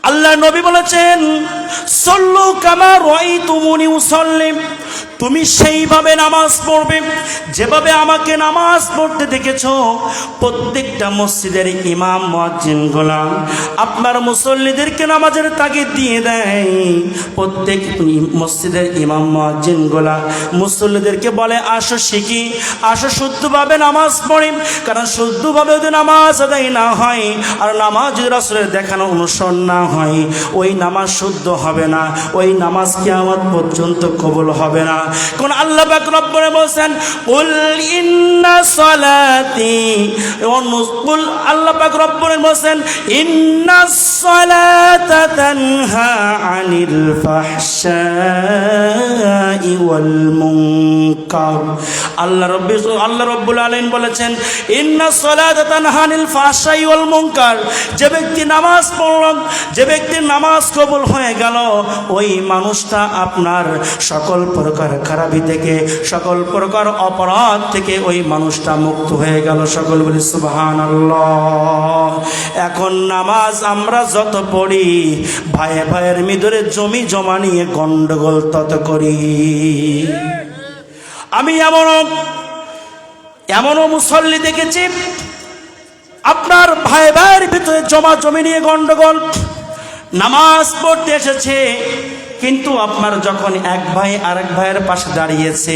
Speaker 2: আল্লাহ নবী বলেছেন সল্লু কামা রাআইতুমুনি উসাল্লি, তুমি সেইভাবে নামাজ পড়বে যেভাবে আমাকে নামাজ পড়তে দেখেছো। প্রত্যেকটা মসজিদের ইমাম মুয়াজ্জিনগুলা আপনার মুসল্লিদেরকে নামাজের তাগিদ দিয়ে দেয়। প্রত্যেক মসজিদের ইমাম মুয়াজ্জিনগুলা মুসল্লিদেরকে বলে আসো শিখি, আসো শুদ্ধভাবে নামাজ পড়ি। কারণ শুদ্ধভাবে যদি নামাজ আদায় না হয় আর নামাজ যদি রাসূলের দেখানো অনুসরণ না হয়, ওই নামাজ শুদ্ধ হবে না, ওই নামাজ কিয়ামত পর্যন্ত কবুল হবে না। কোন আল্লাহ পাক রব্বুল বলেন কুল ইন্না সালাতি, কুল আল্লাহ পাক রব্বুল বলেন ইন্নাস সালাতা তানহা আনিল ফাহশাই ওয়াল মুনকার। আল্লাহ রাব্বুল আলামিন বলেছেন ইন্নাস সালাতা তানহা আনিল ফাহশাই ওয়াল মুনকার। যে ব্যক্তি নামাজ পড়ল, যে ব্যক্তির নামাজ কবুল হয়ে গেল, ওই মানুষটা আপনার সকল প্রকার খারাপি থেকে, সকল প্রকার অপরাধ থেকে ওই মানুষটা মুক্ত হয়ে গেল। সকল বলি সুবহানাল্লাহ। এখন নামাজ আমরা যত পড়ি, ভাইয়ে ভাইয়ের ভিতরে জমি জমা নিয়ে গন্ডগোল তত করি। আমি এমনও মুসল্লি দেখেছি আপনার ভাই ভাইয়ের ভিতরে জমা জমি নিয়ে গন্ডগোল, নামাজ পড়তে এসেছে কিন্তু আপনার যখন এক ভাই আরেক ভাইয়ের পাশে দাঁড়িয়েছে,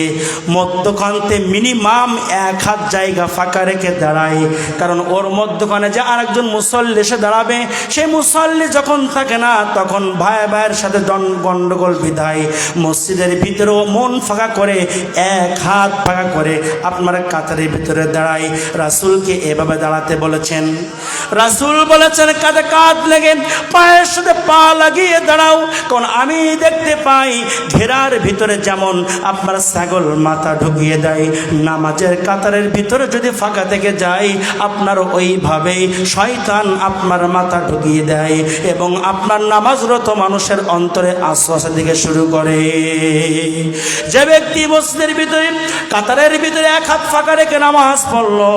Speaker 2: মধ্যখানতে মিনিমাম 1 হাত জায়গা ফাঁকা রেখে দাঁড়ায়। কারণ ওর মধ্যখানে যে আরেকজন মুসল্লি এসে দাঁড়াবে, সেই মুসল্লি যখন থাকে না তখন ভাই ভাইয়ের সাথে গন্ডগোল বিধায় মসজিদের ভিতরেও মন ফাঁকা করে 1 হাত ফাঁকা করে আপনার কাতারের ভিতরে দাঁড়ায়। রাসূলকে এভাবে দাঁড়াতে বলেছেন। রাসূল বলেছেন কাঁধে কাঁধ লেগে পায়ের সাথে পা লাগিয়ে দাঁড়াও, কারণ আমি দেখতে পাই ঘেরার ভিতরে যেমন আপনার ছাগল মাথা ঢুকিয়ে দেয়, নামাজের কাতারের ভিতরে যদি ফাঁকা থেকে যায় আপনার ওইভাবেই শয়তান আপনার মাথা ঢুকিয়ে দেয় এবং আপনার নামাজরত মানুষের অন্তরে আশ্বাস দিকে শুরু করে। যে ব্যক্তি মসজিদের ভিতরে কাতারের ভিতরে এক হাত ফাঁকা রেখে নামাজ পড়লো,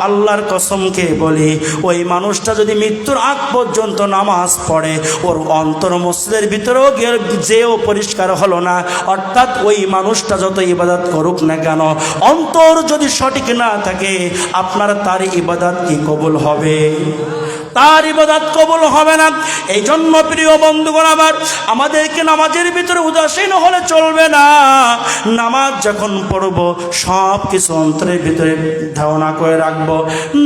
Speaker 2: আল্লাহর কসমকে বলি ওই মানুষটা যদি মৃত্যুর আগ পর্যন্ত নামাজ পড়ে, ওর অন্তর মসজিদের ভিতরেও যেও পরিষ্কার হলো না, অর্থাৎ ওই মানুষটা যত ইবাদত করুক না কেন অন্তর যদি সঠিক না থাকে আপনার তার ইবাদত কি কবুল হবে? তার ইবাদত কবুল হবে না। এই জন্য প্রিয় বন্ধুগণ আমার, আমাদেরকে নামাজের ভিতরে উদাসীন হলে চলবে না। নামাজ যখন পড়ব সব কিছু অন্তরের ভিতরে ধারণা করে রাখব।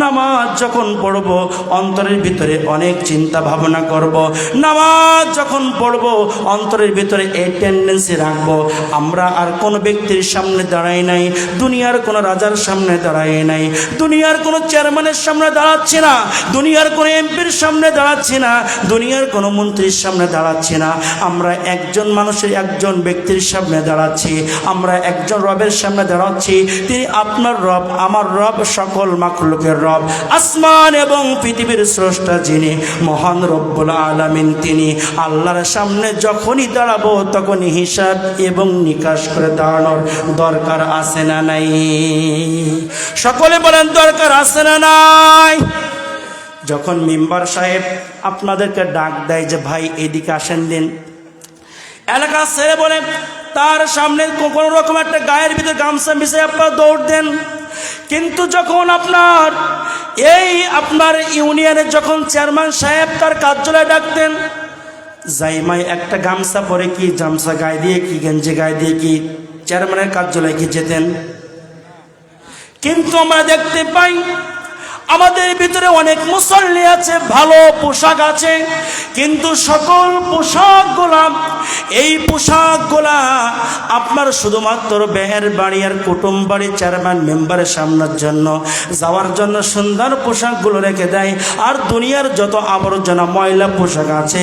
Speaker 2: নামাজ যখন পড়ব অন্তরের ভিতরে অনেক চিন্তা ভাবনা করব। নামাজ যখন পড়ব অন্তরের ভিতরে এই টেন্ডেন্সি রাখবো আমরা আর কোনো ব্যক্তির সামনে দাঁড়াই নাই, দুনিয়ার কোনো রাজার সামনে দাঁড়াই নাই, দুনিয়ার কোনো চেয়ারম্যানের সামনে দাঁড়াচ্ছি না, দুনিয়ার কোনো এমপির সামনে দাঁড়াচ্ছি না, দুনিয়ার কোনো মন্ত্রীর সামনে দাঁড়াচ্ছি না। আমরা একজন মানুষের, একজন ব্যক্তির সামনে দাঁড়াচ্ছি, আমরা একজন রবের সামনে দাঁড়াচ্ছি। তিনি আপনার রব, আমার রব, সকল মাখলুকের রব, আসমান এবং পৃথিবীর স্রষ্টা যিনি মহান রব্বুল আলামিন, তিনি আল্লাহর সামনে যখনই দাঁড়াবো তখনই হিসাব এবং নিকাশ করে দাঁড়ানোর দরকার আছে না নাই? সকলে বলেন দরকার আছে না নাই? যখন মেম্বার সাহেব আপনাদেরকে ডাক দেয় যে ভাই এদিকে আসেন দিন, এলাকা ছেড়ে বলে তার সামনে কোনো রকম একটা গায়ের ভিতরে গামছা মিশে আপনারা দৌড় দেন। কিন্তু যখন আপনার ইউনিয়নের যখন চেয়ারম্যান সাহেব তার কার্যালয়ে ডাকতেন, জাইমাই একটা গামছা পরে কি গামছা গায়ে দিয়ে কি গেঞ্জি গায়ে দিয়ে কি চেয়ারম্যানের কার্যালয়ে কি যেতেন? কিন্তু আমরা দেখতে পাই আমাদের ভিতরে অনেক মুসল্লি আছে, ভালো পোশাক আছে, কিন্তু সকল পোশাকগুলা, এই পোশাকগুলা আপনার শুধুমাত্র বেহের বাড়ি আর কুটুম বাড়ি চেয়ারম্যান মেম্বারের সামনের জন্য যাওয়ার জন্য সুন্দর পোশাকগুলো রেখে দেয়, আর দুনিয়ার যত আবর্জনা ময়লা পোশাক আছে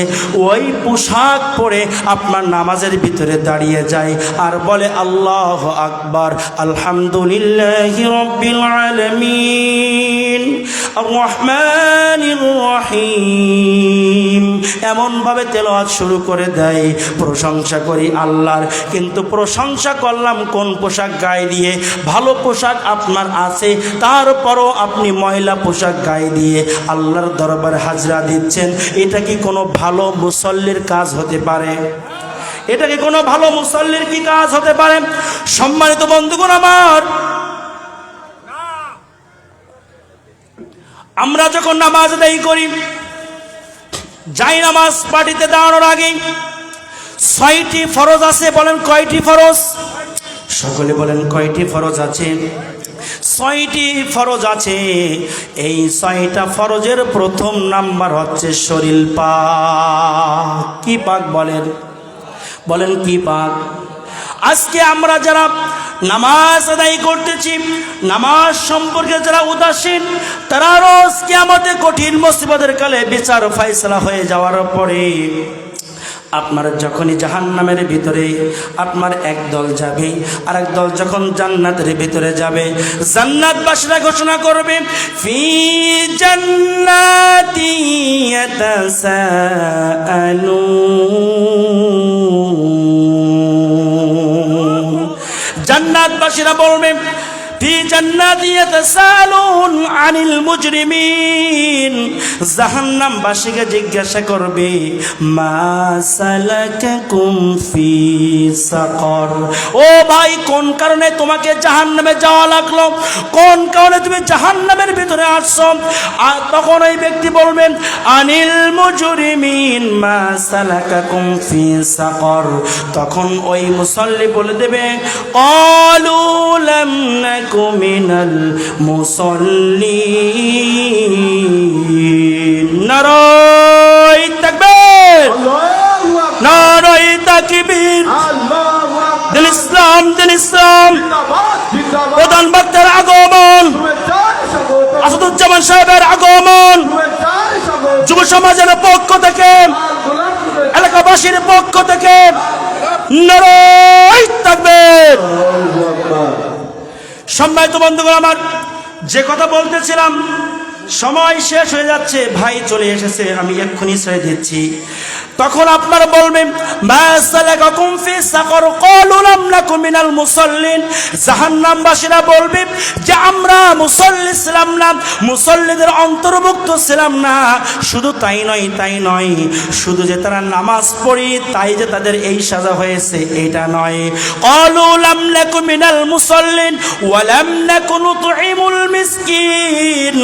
Speaker 2: ওই পোশাক পরে আপনার নামাজের ভিতরে দাঁড়িয়ে যায় আর বলে আল্লাহু আকবার, আলহামদুলিল্লাহি রাব্বিল আলামিন, আর রহমানির রহিম, এমন ভাবে তেলাওয়াত শুরু করে দেয়। প্রশংসা করি আল্লাহর, কিন্তু প্রশংসা করলাম কোন পোশাক গায়ে দিয়ে? ভালো পোশাক আপনার আছে, তারপরও আপনি ময়লা পোশাক গায়ে দিয়ে আল্লাহর দরবারে হাজরা দিচ্ছেন। এটা কি কোনো ভালো মুসল্লির কাজ হতে পারে? এটা কি কোনো ভালো মুসল্লির কি কাজ হতে পারে? সম্মানিত বন্ধুগণ আমার, আমরা যখন নামাজ আদায় করি, যাই নামাজ পার্টিতে দাঁড়ানোর আগে 6টি ফরজ আছে। বলেন কয়টি ফরজ? সকলে বলেন কয়টি ফরজ আছে? 6টি ফরজ আছে। এই 6টা ফরজের প্রথম নাম্বার হচ্ছে শরীর পাক। কি পাক বলেন? বলেন কি পাক? আজকে আমরা যারা নামাজ আদায় করতেছি, নামাজ সম্পর্কে যারা উদাসীন, তারা রোজ কিয়ামতে কঠিন মুসিবতের কালে বিচার ফয়সালা হয়ে যাওয়ার পরে আপনার যখনই জাহান্নামের ভিতরে আপনার এক দল যাবে, আর এক দল যখন জান্নাতের ভিতরে যাবে, জান্নাতবাসীরা ঘোষণা করবে ফি জান্নাতি ইয়াতাসাআলুন, জান্নাতবাসীরা বলবে ফি জান্নাতি ইয়াতাসাআলুন আনিল মুজরিমিন, জাহান্নামবাসীকে জিজ্ঞাসা করবে মা সালাকাকুম ফি সাকর, ও ভাই কোন কারণে তোমাকে জাহান্নামে যাওয়া লাগলো, কোন কারণে তুমি জাহান্নামের ভিতরে আসছো? আর তখন ওই ব্যক্তি বলবেন আনিল মুজরিমিন মা সালাকাকুম ফি সাকর। তখন ওই মুসল্লি বলে দেবে ক্বালু লাম নাকু মিনাল মুসাল্লিন। নারায়ে তাকবীর, নারায়ে তাকবীর, দিল ইসলাম, দিল ইসলাম। প্রধান বক্তার আগমন, আসাদুজ্জামান রহমান সাহেবের আগমন যুব সমাজের পক্ষ থেকে, এলাকাবাসীর পক্ষ থেকে নারায়ে তাকবীর। সম্মানিত বন্ধুগণ, আমার যে কথা বলতেছিলাম সময় শেষ হয়ে যাচ্ছে, ভাই চলে এসেছে, আমি এক্ষুনি ছেড়ে দিচ্ছি। তখন আপনারা বলবেন মা সালাকাকুম ফি সাকর ক্বালু লাম নাকু মিনাল মুসাল্লিন। জাহান্নামবাসীরা বলবে যে আমরা মুসল্লি ছিলাম না, মুসল্লিদের অন্তর্ভুক্ত ছিলাম না। শুধু তাই নয়, শুধু যে তারা নামাজ পড়ি তাই যে তাদের এই সাজা হয়েছে এটা নয়। ক্বালু লাম নাকু মিনাল মুসাল্লিন ওয়া লাম নাকু নুতঈমুল মিসকিন।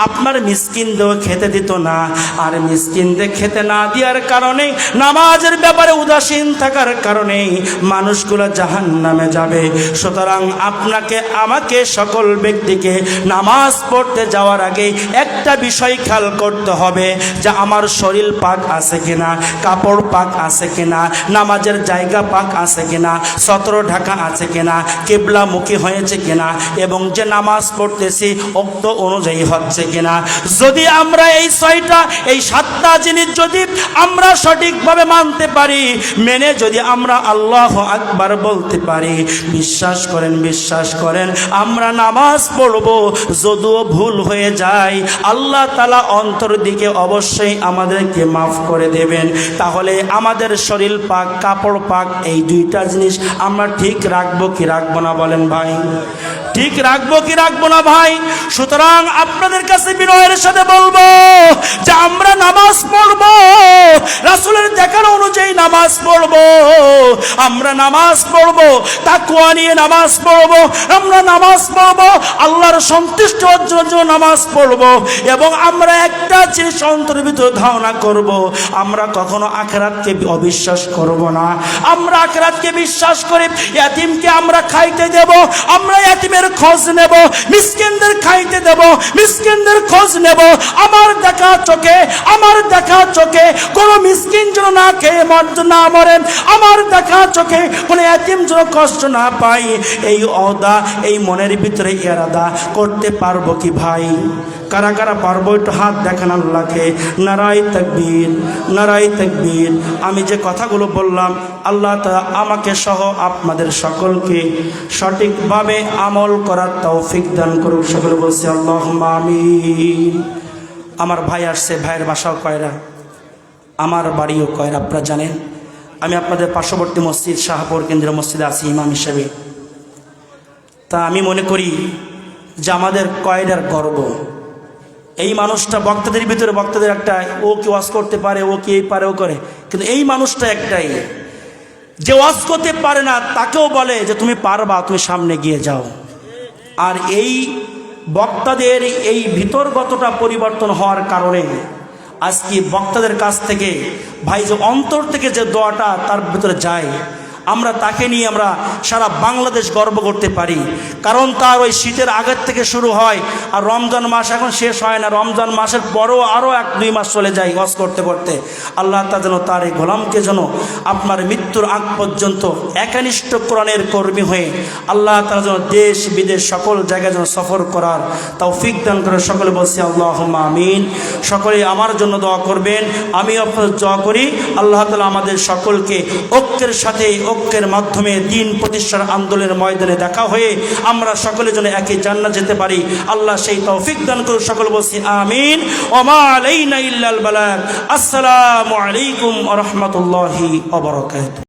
Speaker 2: আপনার মিসকিনদের খেতে দিত না, আর মিসকিনদের খেতে না দেওয়ার কারণে, নামাজের ব্যাপারে উদাসীন থাকার কারণে মানুষগুলো জাহান্নামে যাবে। সুতরাং আপনাকে আমাকে সকল ব্যক্তিকে নামাজ পড়তে যাওয়ার আগে একটা বিষয় খেয়াল করতে হবে যে আমার শরীর পাক আছে কিনা, কাপড় পাক আছে কিনা, নামাজের জায়গা পাক আছে কিনা, সতর ঢাকা আছে কিনা, কিবলামুখী হয়েছে কিনা, এবং যে নামাজ পড়তেছি ওক্ত অনুযায়ী হচ্ছে কিনা। যদি আমরা এই 6টা এই 7টা জিনিস যদি আমরা সঠিকভাবে মানতে পারি, মেনে যদি আমরা আল্লাহু আকবার বলতে পারি, বিশ্বাস করেন আমরা নামাজ পড়ব। যদিও ভুল হয়ে যায় আল্লাহ তাআলা অন্তর দিকে অবশ্যই আমাদেরকে মাফ করে দেবেন। তাহলে আমাদের শরীর পাক, কাপড় পাক, এই 2টা জিনিস আমরা ঠিক রাখবো কি রাখবো না বলেন ভাই? ঠিক রাখবো কি রাখবো না ভাই? সুতরাং আপনাদের কাছে বিনয়ের সাথে বলবো যে আমরা নামাজ পড়বো, রাসূলের দেখানো অনুযায়ী নামাজ পড়বো। আমরা নামাজ পড়বো, তাকওয়া নিয়ে নামাজ পড়বো। আমরা নামাজ পড়বো আল্লাহর সন্তুষ্টি অর্জনের জন্য নামাজ পড়বো। এবং আমরা একটা জিনিস অন্তরের ভিতরে ধারণা করব, আমরা কখনো আখিরাতকে অবিশ্বাস করব না। আমরা আখিরাতকে বিশ্বাস করি। ইয়াতিমকে আমরা খাইতে দেব, আমরা ইয়াতিমের খোঁজ নেব, মিসকিনদের খাইতে দেব, মিসকিনদের খোঁজ নেব। আমার দেখা চোখে কোন মিসকিন যেন না খেয়ে না মরেন, আমার দেখা চোখে কোন ইয়াতিম যেন কষ্ট না পাই, এই ওয়াদা এই মনের ভিতরে ইরাদা করতে পারবো কি ভাই? কারা কারা পারবো একটু হাত দেখান আল্লাহকে। নারায়ে তাকবীর, নারায়ে তাকবীর। আমি যে কথাগুলো বললাম আল্লাহ তাআলা আমাকে সহ আপনাদের সকলকে সঠিকভাবে আমল করার তৌফিক দান করুক। সকলে বলছি আল্লাহুম্মা আমিন। আমার ভাই আসছে, ভাইয়ের বাসাও কয়রা, আমার বাড়িও কয়রা। আপনারা জানেন আমি আপনাদের পার্শ্ববর্তী মসজিদ শাহপুর কেন্দ্রীয় মসজিদে আছি ইমাম হিসেবে। তা আমি মনে করি যে আমাদের কয়রার গর্ব এই মানুষটা। বক্তাদের ভিতরে বক্তাদের একটা, ও কি ওয়াজ করতে পারে, ও কি এই পারে, ও করে, কিন্তু এই মানুষটা একটাই যে ওয়াজ করতে পারে না তাকেও বলে যে তুমি পারবা, তুমি সামনে গিয়ে যাও। আর এই বক্তাদের এই ভিতরগতটা পরিবর্তন হওয়ার কারণে আজকে বক্তাদের কাছ থেকে ভাই যে অন্তর থেকে যে দোয়াটা তার ভিতরে যায়, আমরা তাকে নিয়ে আমরা সারা বাংলাদেশ গর্ব করতে পারি। কারণ তার ওই শীতের আগের থেকে শুরু হয়, আর রমজান মাস এখন শেষ হয় না, রমজান মাসের পরেও আরও 1-2 মাস চলে যায় ওয়াজ করতে করতে। আল্লাহ তাআলা যেন তার এই গোলামকে যেন আপনার মৃত্যুর আগ পর্যন্ত একনিষ্ঠ কোরআনের কর্মী হয়ে আল্লাহ তাআলা যেন দেশ বিদেশ সকল জায়গায় যেন সফর করার তৌফিক দান করে। সকলে বলছি আল্লাহুম্মা আমিন। সকলে আমার জন্য দোয়া করবেন, আমি আপনাদের দোয়া করি। আল্লাহ তাআলা আমাদের সকলকে ঐক্যের সাথে, ঐক্যের মাধ্যমে দিন প্রতিষ্ঠার আন্দোলনের ময়দানে দেখা হয়ে আমরা সকলে যেন একই জান্নাত যেতে পারি। আল্লাহ সেই তৌফিক দান করুন। সকলে বলছি আমিন। ওমা আলাইনা ইল্লাল বালাগ। আসসালামু আলাইকুম ওয়া রাহমাতুল্লাহি ওয়া বারাকাতুহু।